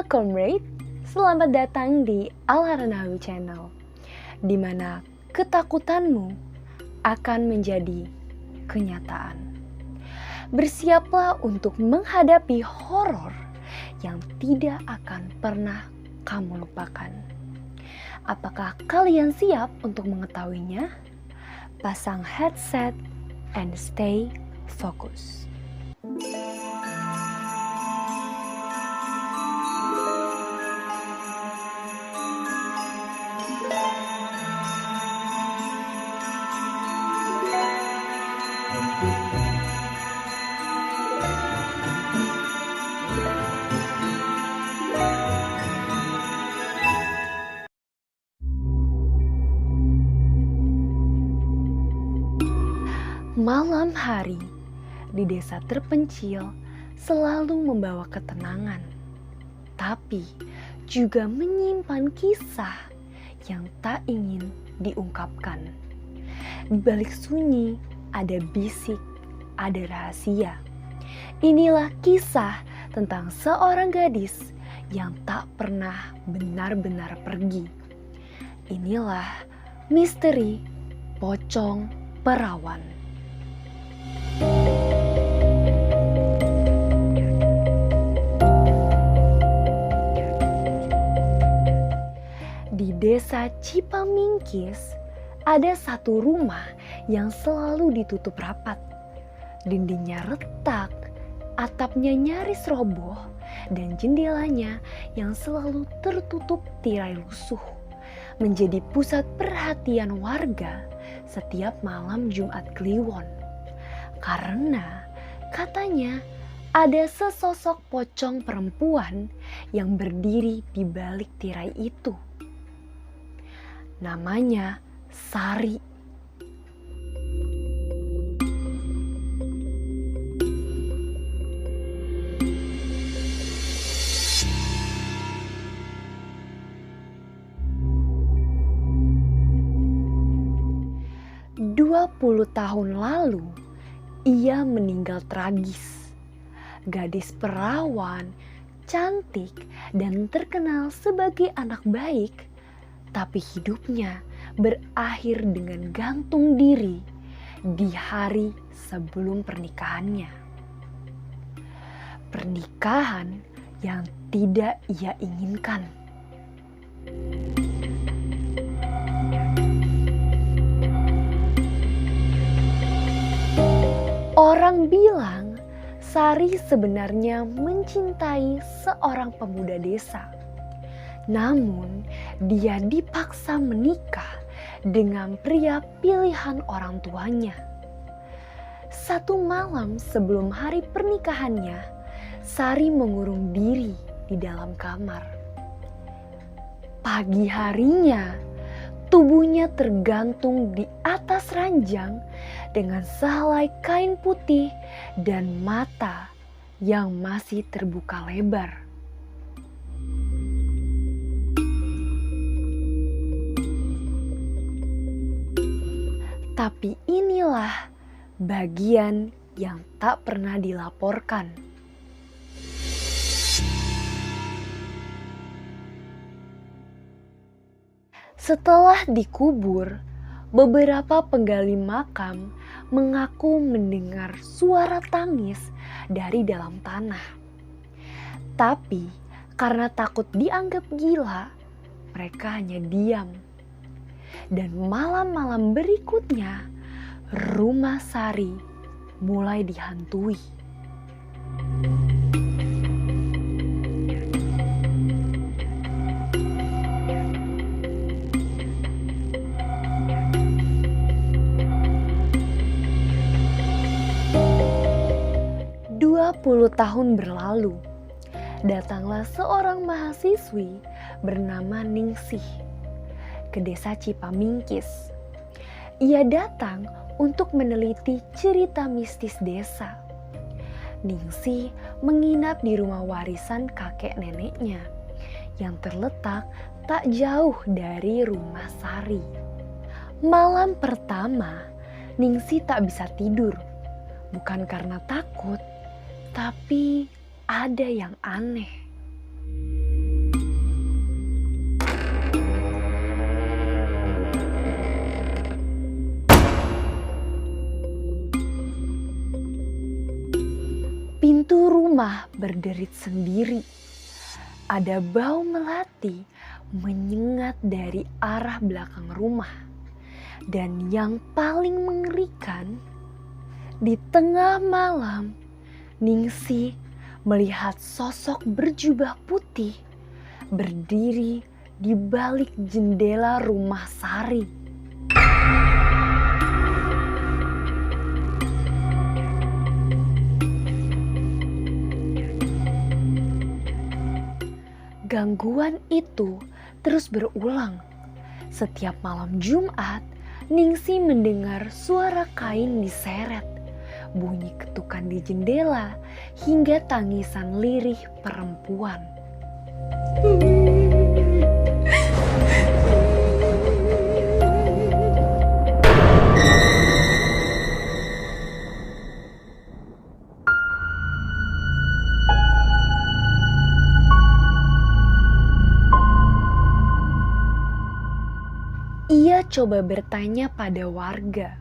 comrade, selamat datang di Al-Haranawi Channel, di mana ketakutanmu akan menjadi kenyataan. Bersiaplah untuk menghadapi horor yang tidak akan pernah kamu lupakan. Apakah kalian siap untuk mengetahuinya? Pasang headset and stay focus. Malam hari di desa terpencil selalu membawa ketenangan, tapi juga menyimpan kisah yang tak ingin diungkapkan. Di balik sunyi ada bisik, ada rahasia. Inilah kisah tentang seorang gadis yang tak pernah benar-benar pergi. Inilah misteri pocong perawan. Di desa Cipamingkis ada satu rumah yang selalu ditutup rapat. Dindingnya retak, atapnya nyaris roboh, dan jendelanya yang selalu tertutup tirai lusuh menjadi pusat perhatian warga setiap malam Jumat Kliwon. Karena katanya ada sesosok pocong perempuan yang berdiri di balik tirai itu. Namanya Sari. Dua 20 tahun lalu, ia meninggal tragis. Gadis perawan, cantik, dan terkenal sebagai anak baik, tapi hidupnya berakhir dengan gantung diri di hari sebelum pernikahannya. Pernikahan yang tidak ia inginkan. Orang bilang Sari sebenarnya mencintai seorang pemuda desa. Namun dia dipaksa menikah dengan pria pilihan orang tuanya. Satu malam sebelum hari pernikahannya, Sari mengurung diri di dalam kamar. Pagi harinya, tubuhnya tergantung di atas ranjang dengan sehelai kain putih dan mata yang masih terbuka lebar. Tapi inilah bagian yang tak pernah dilaporkan. Setelah dikubur, beberapa penggali makam mengaku mendengar suara tangis dari dalam tanah. Tapi karena takut dianggap gila, mereka hanya diam. Dan malam-malam berikutnya, rumah Sari mulai dihantui. Puluh tahun berlalu, datanglah seorang mahasiswi bernama Ningsih ke desa Cipamingkis. Ia datang untuk meneliti cerita mistis desa. Ningsih menginap di rumah warisan kakek neneknya yang terletak tak jauh dari rumah Sari. Malam pertama, Ningsih tak bisa tidur, bukan karena takut, tapi ada yang aneh. Pintu rumah berderit sendiri. Ada bau melati menyengat dari arah belakang rumah. Dan yang paling mengerikan, di tengah malam, Ningsih melihat sosok berjubah putih berdiri di balik jendela rumah Sari. Gangguan itu terus berulang. Setiap malam Jumat, Ningsih mendengar suara kain diseret, bunyi ketukan di jendela, hingga tangisan lirih perempuan. Ia coba bertanya pada warga,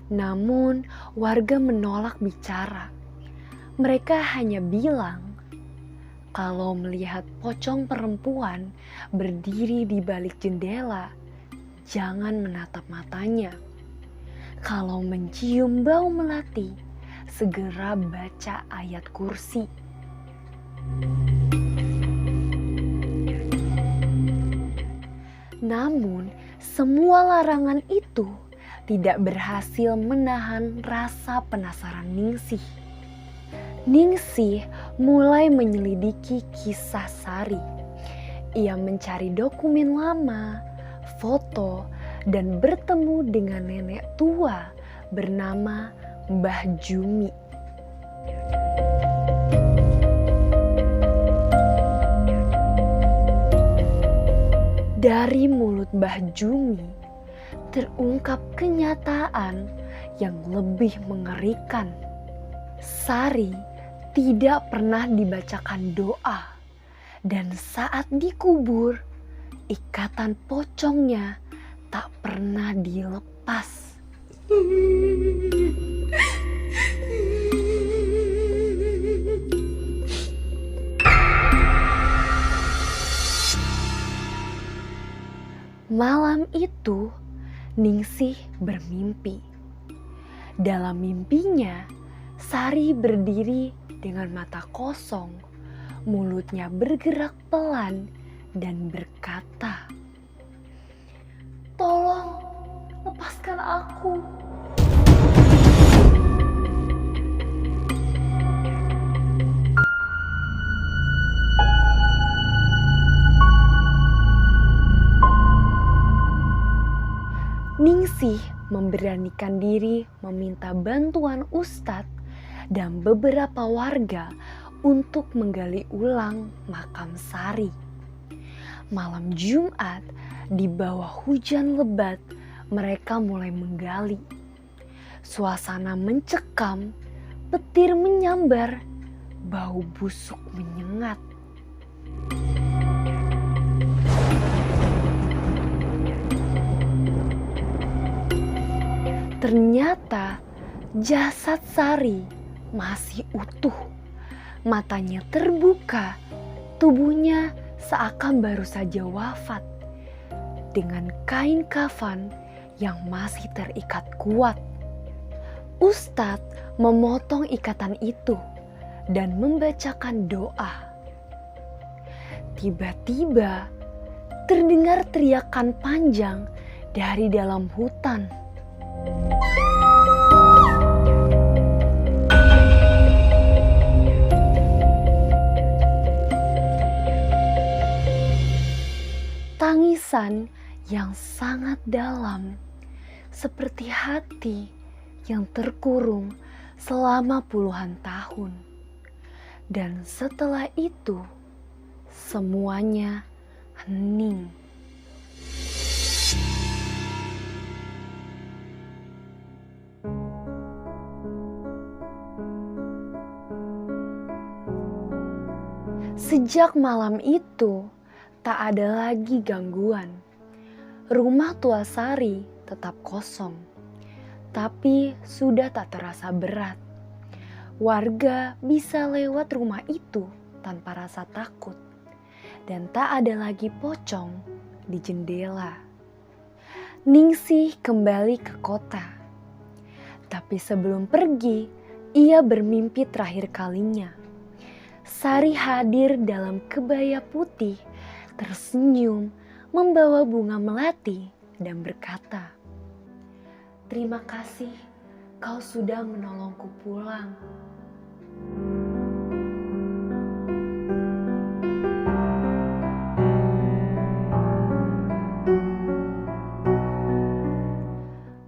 namun warga menolak bicara. Mereka hanya bilang kalau melihat pocong perempuan berdiri di balik jendela, jangan menatap matanya. Kalau mencium bau melati, segera baca ayat kursi. Namun, semua larangan itu tidak berhasil menahan rasa penasaran Ningsih. Ningsih mulai menyelidiki kisah Sari. Ia mencari dokumen lama, foto, dan bertemu dengan nenek tua bernama Mbah Jumi. Dari mulut Mbah Jumi terungkap kenyataan yang lebih mengerikan. Sari tidak pernah dibacakan doa, dan saat dikubur, ikatan pocongnya tak pernah dilepas. Malam itu, Ningsih bermimpi. Dalam mimpinya, Sari berdiri dengan mata kosong, mulutnya bergerak pelan dan berkata, "Tolong, lepaskan aku." Ningsih memberanikan diri meminta bantuan ustadz dan beberapa warga untuk menggali ulang makam Sari. Malam Jumat, di bawah hujan lebat, mereka mulai menggali. Suasana mencekam, petir menyambar, bau busuk menyengat. Ternyata jasad Sari masih utuh. Matanya terbuka, tubuhnya seakan baru saja wafat. Dengan kain kafan yang masih terikat kuat. Ustadz memotong ikatan itu dan membacakan doa. Tiba-tiba terdengar teriakan panjang dari dalam hutan. Tangisan yang sangat dalam, seperti hati yang terkurung selama puluhan tahun. Dan setelah itu, semuanya hening. Sejak malam itu, tak ada lagi gangguan. Rumah tua Sari tetap kosong, tapi sudah tak terasa berat. warga bisa lewat rumah itu tanpa rasa takut. Dan tak ada lagi pocong di jendela. Ningsih kembali ke kota. Tapi sebelum pergi, ia bermimpi terakhir kalinya. Sari hadir dalam kebaya putih, tersenyum, membawa bunga melati dan berkata, "Terima kasih, kau sudah menolongku pulang."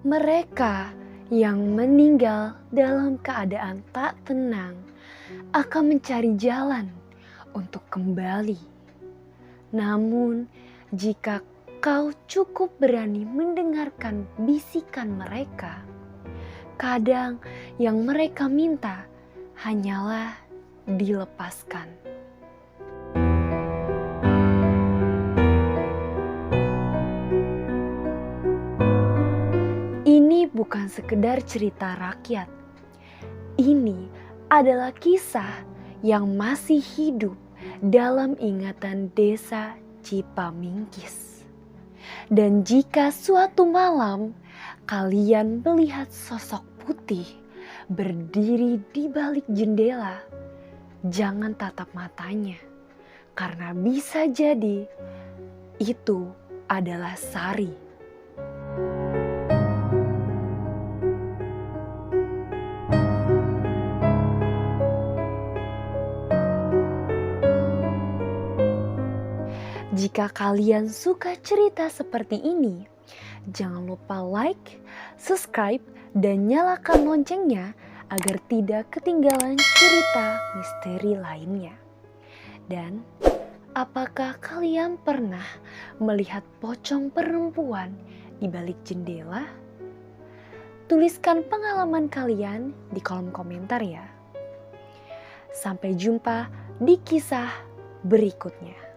Mereka yang meninggal dalam keadaan tak tenang akan mencari jalan untuk kembali. Namun, jika kau cukup berani mendengarkan bisikan mereka, kadang yang mereka minta hanyalah dilepaskan. Ini bukan sekedar cerita rakyat. Ini adalah kisah yang masih hidup dalam ingatan desa Cipamingkis. Dan jika suatu malam kalian melihat sosok putih berdiri di balik jendela, jangan tatap matanya, karena bisa jadi itu adalah Sari. Jika kalian suka cerita seperti ini, jangan lupa like, subscribe, dan nyalakan loncengnya agar tidak ketinggalan cerita misteri lainnya. Dan apakah kalian pernah melihat pocong perempuan di balik jendela? Tuliskan pengalaman kalian di kolom komentar ya. Sampai jumpa di kisah berikutnya.